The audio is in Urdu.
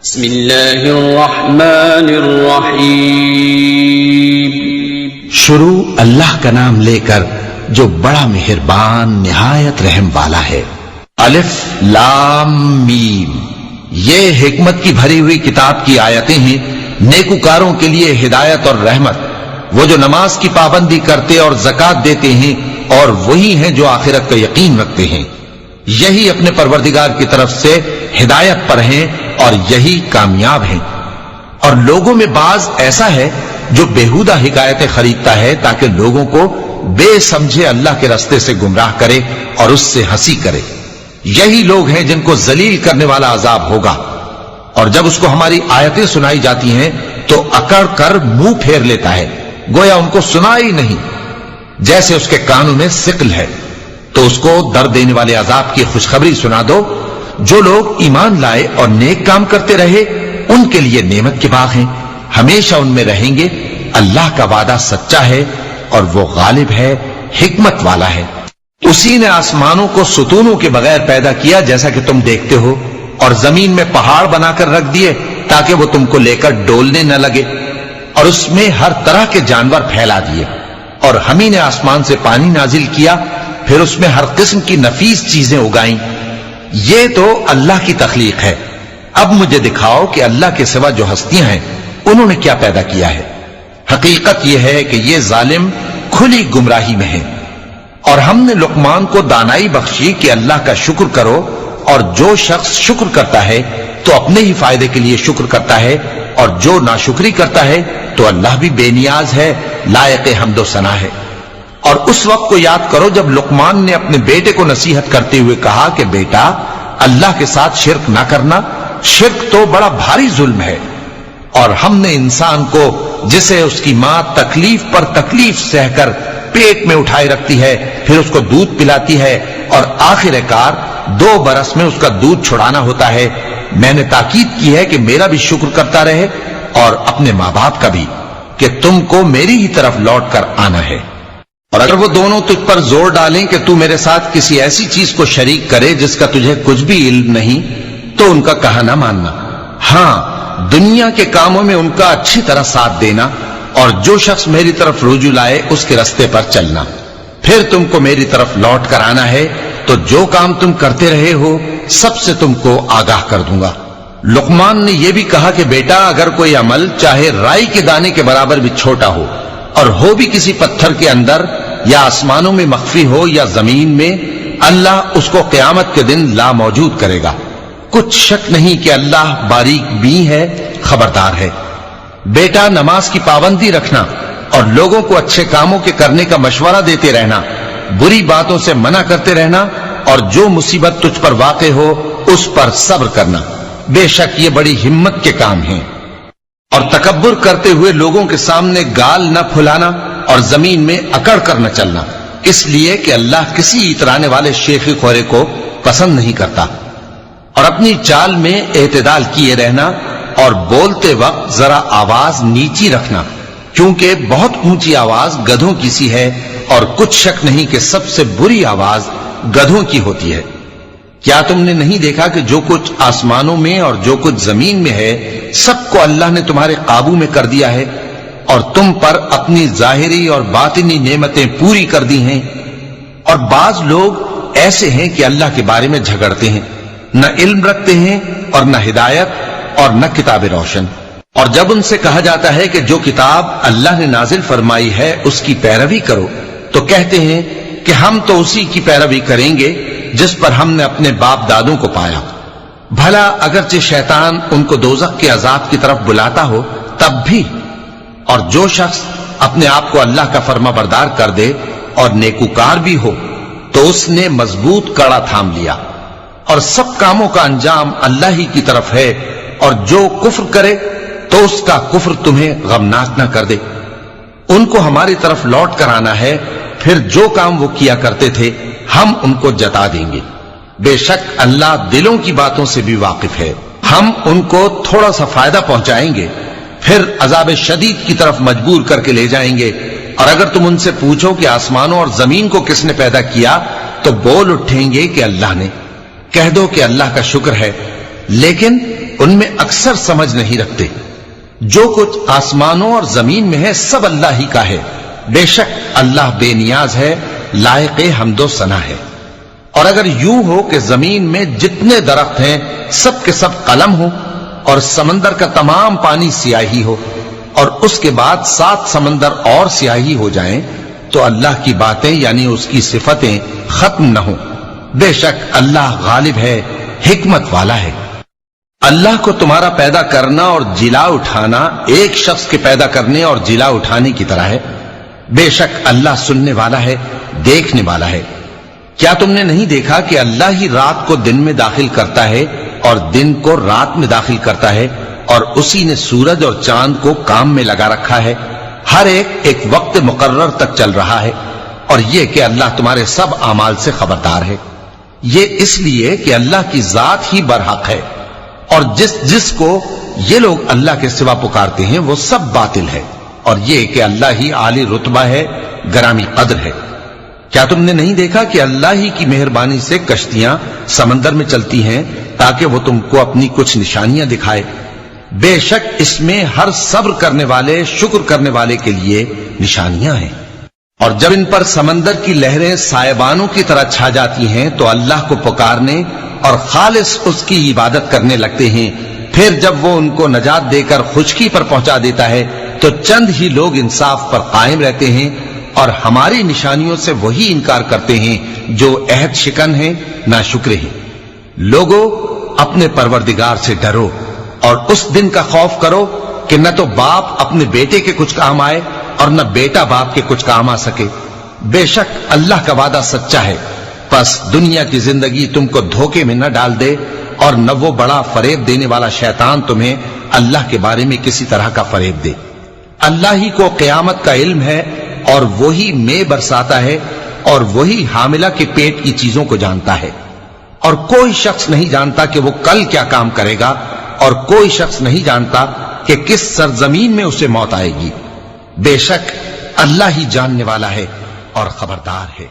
بسم اللہ الرحمن الرحیم۔ شروع اللہ کا نام لے کر جو بڑا مہربان نہایت رحم والا ہے۔ الف لام میم، یہ حکمت کی بھری ہوئی کتاب کی آیتیں ہیں، نیکوکاروں کے لیے ہدایت اور رحمت، وہ جو نماز کی پابندی کرتے اور زکوٰۃ دیتے ہیں اور وہی ہیں جو آخرت کا یقین رکھتے ہیں، یہی اپنے پروردگار کی طرف سے ہدایت پر ہیں اور یہی کامیاب ہیں۔ اور لوگوں میں بعض ایسا ہے جو بیہودہ حکایتیں خریدتا ہے تاکہ لوگوں کو بے سمجھے اللہ کے راستے سے گمراہ کرے اور اس سے ہنسی کرے، یہی لوگ ہیں جن کو ذلیل کرنے والا عذاب ہوگا۔ اور جب اس کو ہماری آیتیں سنائی جاتی ہیں تو اکڑ کر منہ پھیر لیتا ہے، گویا ان کو سنا ہی نہیں، جیسے اس کے کانوں میں ثقل ہے۔ تو اس کو درد دینے والے عذاب کی خوشخبری سنا دو۔ جو لوگ ایمان لائے اور نیک کام کرتے رہے ان کے لیے نعمت کے باغ ہیں، ہمیشہ ان میں رہیں گے۔ اللہ کا وعدہ سچا ہے اور وہ غالب ہے، حکمت والا ہے۔ اسی نے آسمانوں کو ستونوں کے بغیر پیدا کیا جیسا کہ تم دیکھتے ہو، اور زمین میں پہاڑ بنا کر رکھ دیے تاکہ وہ تم کو لے کر ڈولنے نہ لگے، اور اس میں ہر طرح کے جانور پھیلا دیے۔ اور ہم ہی نے آسمان سے پانی نازل کیا، پھر اس میں ہر قسم کی نفیس چیزیں اگائیں۔ یہ تو اللہ کی تخلیق ہے۔ اب مجھے دکھاؤ کہ اللہ کے سوا جو ہستیاں ہیں انہوں نے کیا پیدا کیا ہے۔ حقیقت یہ ہے کہ یہ ظالم کھلی گمراہی میں ہیں۔ اور ہم نے لقمان کو دانائی بخشی کہ اللہ کا شکر کرو، اور جو شخص شکر کرتا ہے تو اپنے ہی فائدے کے لیے شکر کرتا ہے، اور جو ناشکری کرتا ہے تو اللہ بھی بے نیاز ہے، لائق حمد و ثنا ہے۔ اور اس وقت کو یاد کرو جب لقمان نے اپنے بیٹے کو نصیحت کرتے ہوئے کہا کہ بیٹا، اللہ کے ساتھ شرک نہ کرنا، شرک تو بڑا بھاری ظلم ہے۔ اور ہم نے انسان کو، جسے اس کی ماں تکلیف پر تکلیف سہ کر پیٹ میں اٹھائے رکھتی ہے، پھر اس کو دودھ پلاتی ہے، اور آخر کار 2 برس میں اس کا دودھ چھڑانا ہوتا ہے، میں نے تاکید کی ہے کہ میرا بھی شکر کرتا رہے اور اپنے ماں باپ کا بھی، کہ تم کو میری ہی طرف لوٹ کر آنا ہے۔ اور اگر وہ دونوں تجھ پر زور ڈالیں کہ تو میرے ساتھ کسی ایسی چیز کو شریک کرے جس کا تجھے کچھ بھی علم نہیں، تو ان کا کہا نہ ماننا۔ ہاں، دنیا کے کاموں میں ان کا اچھی طرح ساتھ دینا، اور جو شخص میری طرف رجوع لائے اس کے راستے پر چلنا، پھر تم کو میری طرف لوٹ کر آنا ہے، تو جو کام تم کرتے رہے ہو سب سے تم کو آگاہ کر دوں گا۔ لقمان نے یہ بھی کہا کہ بیٹا، اگر کوئی عمل چاہے رائی کے دانے کے برابر بھی چھوٹا ہو، اور ہو بھی کسی پتھر کے اندر یا آسمانوں میں مخفی ہو یا زمین میں، اللہ اس کو قیامت کے دن لا موجود کرے گا۔ کچھ شک نہیں کہ اللہ باریک بین ہے، خبردار ہے۔ بیٹا، نماز کی پابندی رکھنا اور لوگوں کو اچھے کاموں کے کرنے کا مشورہ دیتے رہنا، بری باتوں سے منع کرتے رہنا، اور جو مصیبت تجھ پر واقع ہو اس پر صبر کرنا، بے شک یہ بڑی ہمت کے کام ہیں۔ اور تکبر کرتے ہوئے لوگوں کے سامنے گال نہ پھلانا اور زمین میں اکڑ کر نہ چلنا، اس لیے کہ اللہ کسی اترانے والے شیخ خورے کو پسند نہیں کرتا۔ اور اپنی چال میں اعتدال کیے رہنا، اور بولتے وقت ذرا آواز نیچی رکھنا، کیونکہ بہت اونچی آواز گدھوں کی سی ہے، اور کچھ شک نہیں کہ سب سے بری آواز گدھوں کی ہوتی ہے۔ کیا تم نے نہیں دیکھا کہ جو کچھ آسمانوں میں اور جو کچھ زمین میں ہے سب کو اللہ نے تمہارے قابو میں کر دیا ہے، اور تم پر اپنی ظاہری اور باطنی نعمتیں پوری کر دی ہیں۔ اور بعض لوگ ایسے ہیں کہ اللہ کے بارے میں جھگڑتے ہیں، نہ علم رکھتے ہیں اور نہ ہدایت اور نہ کتاب روشن۔ اور جب ان سے کہا جاتا ہے کہ جو کتاب اللہ نے نازل فرمائی ہے اس کی پیروی کرو، تو کہتے ہیں کہ ہم تو اسی کی پیروی کریں گے جس پر ہم نے اپنے باپ دادوں کو پایا۔ بھلا اگرچہ شیطان ان کو دوزخ کے عذاب کی طرف بلاتا ہو تب بھی۔ اور جو شخص اپنے آپ کو اللہ کا فرما بردار کر دے اور نیکوکار بھی ہو تو اس نے مضبوط کڑا تھام لیا، اور سب کاموں کا انجام اللہ ہی کی طرف ہے۔ اور جو کفر کرے تو اس کا کفر تمہیں غمناک نہ کر دے۔ ان کو ہماری طرف لوٹ کر آنا ہے، پھر جو کام وہ کیا کرتے تھے ہم ان کو جتا دیں گے۔ بے شک اللہ دلوں کی باتوں سے بھی واقف ہے۔ ہم ان کو تھوڑا سا فائدہ پہنچائیں گے، پھر عذاب شدید کی طرف مجبور کر کے لے جائیں گے۔ اور اگر تم ان سے پوچھو کہ آسمانوں اور زمین کو کس نے پیدا کیا تو بول اٹھیں گے کہ اللہ نے۔ کہہ دو کہ اللہ کا شکر ہے، لیکن ان میں اکثر سمجھ نہیں رکھتے۔ جو کچھ آسمانوں اور زمین میں ہے سب اللہ ہی کا ہے، بے شک اللہ بے نیاز ہے، لائق حمد و ثنا ہے۔ اور اگر یوں ہو کہ زمین میں جتنے درخت ہیں سب کے سب قلم ہو اور سمندر کا تمام پانی سیاہی ہو اور اس کے بعد 7 سمندر اور سیاہی ہو جائیں تو اللہ کی باتیں یعنی اس کی صفتیں ختم نہ ہوں۔ بے شک اللہ غالب ہے، حکمت والا ہے۔ اللہ کو تمہارا پیدا کرنا اور جلا اٹھانا ایک شخص کے پیدا کرنے اور جلا اٹھانے کی طرح ہے۔ بے شک اللہ سننے والا ہے، دیکھنے والا ہے۔ کیا تم نے نہیں دیکھا کہ اللہ ہی رات کو دن میں داخل کرتا ہے اور دن کو رات میں داخل کرتا ہے، اور اسی نے سورج اور چاند کو کام میں لگا رکھا ہے، ہر ایک وقت مقرر تک چل رہا ہے، اور یہ کہ اللہ تمہارے سب اعمال سے خبردار ہے۔ یہ اس لیے کہ اللہ کی ذات ہی برحق ہے، اور جس کو یہ لوگ اللہ کے سوا پکارتے ہیں وہ سب باطل ہے، اور یہ کہ اللہ ہی عالی رتبہ ہے، گرامی قدر ہے۔ کیا تم نے نہیں دیکھا کہ اللہ ہی کی مہربانی سے کشتیاں سمندر میں چلتی ہیں تاکہ وہ تم کو اپنی کچھ نشانیاں دکھائے؟ بے شک اس میں ہر صبر کرنے والے، شکر کرنے والے کے لیے نشانیاں ہیں۔ اور جب ان پر سمندر کی لہریں سائبانوں کی طرح چھا جاتی ہیں تو اللہ کو پکارنے اور خالص اس کی عبادت کرنے لگتے ہیں، پھر جب وہ ان کو نجات دے کر خشکی پر پہنچا دیتا ہے تو چند ہی لوگ انصاف پر قائم رہتے ہیں، اور ہماری نشانیوں سے وہی انکار کرتے ہیں جو عہد شکن ہیں، ناشکرے ہیں۔ لوگوں، اپنے پروردگار سے ڈرو اور اس دن کا خوف کرو کہ نہ تو باپ اپنے بیٹے کے کچھ کام آئے اور نہ بیٹا باپ کے کچھ کام آ سکے۔ بے شک اللہ کا وعدہ سچا ہے، پس دنیا کی زندگی تم کو دھوکے میں نہ ڈال دے، اور نہ وہ بڑا فریب دینے والا شیطان تمہیں اللہ کے بارے میں کسی طرح کا فریب دے۔ اللہ ہی کو قیامت کا علم ہے، اور وہی میں برساتا ہے، اور وہی حاملہ کے پیٹ کی چیزوں کو جانتا ہے، اور کوئی شخص نہیں جانتا کہ وہ کل کیا کام کرے گا، اور کوئی شخص نہیں جانتا کہ کس سرزمین میں اسے موت آئے گی۔ بے شک اللہ ہی جاننے والا ہے اور خبردار ہے۔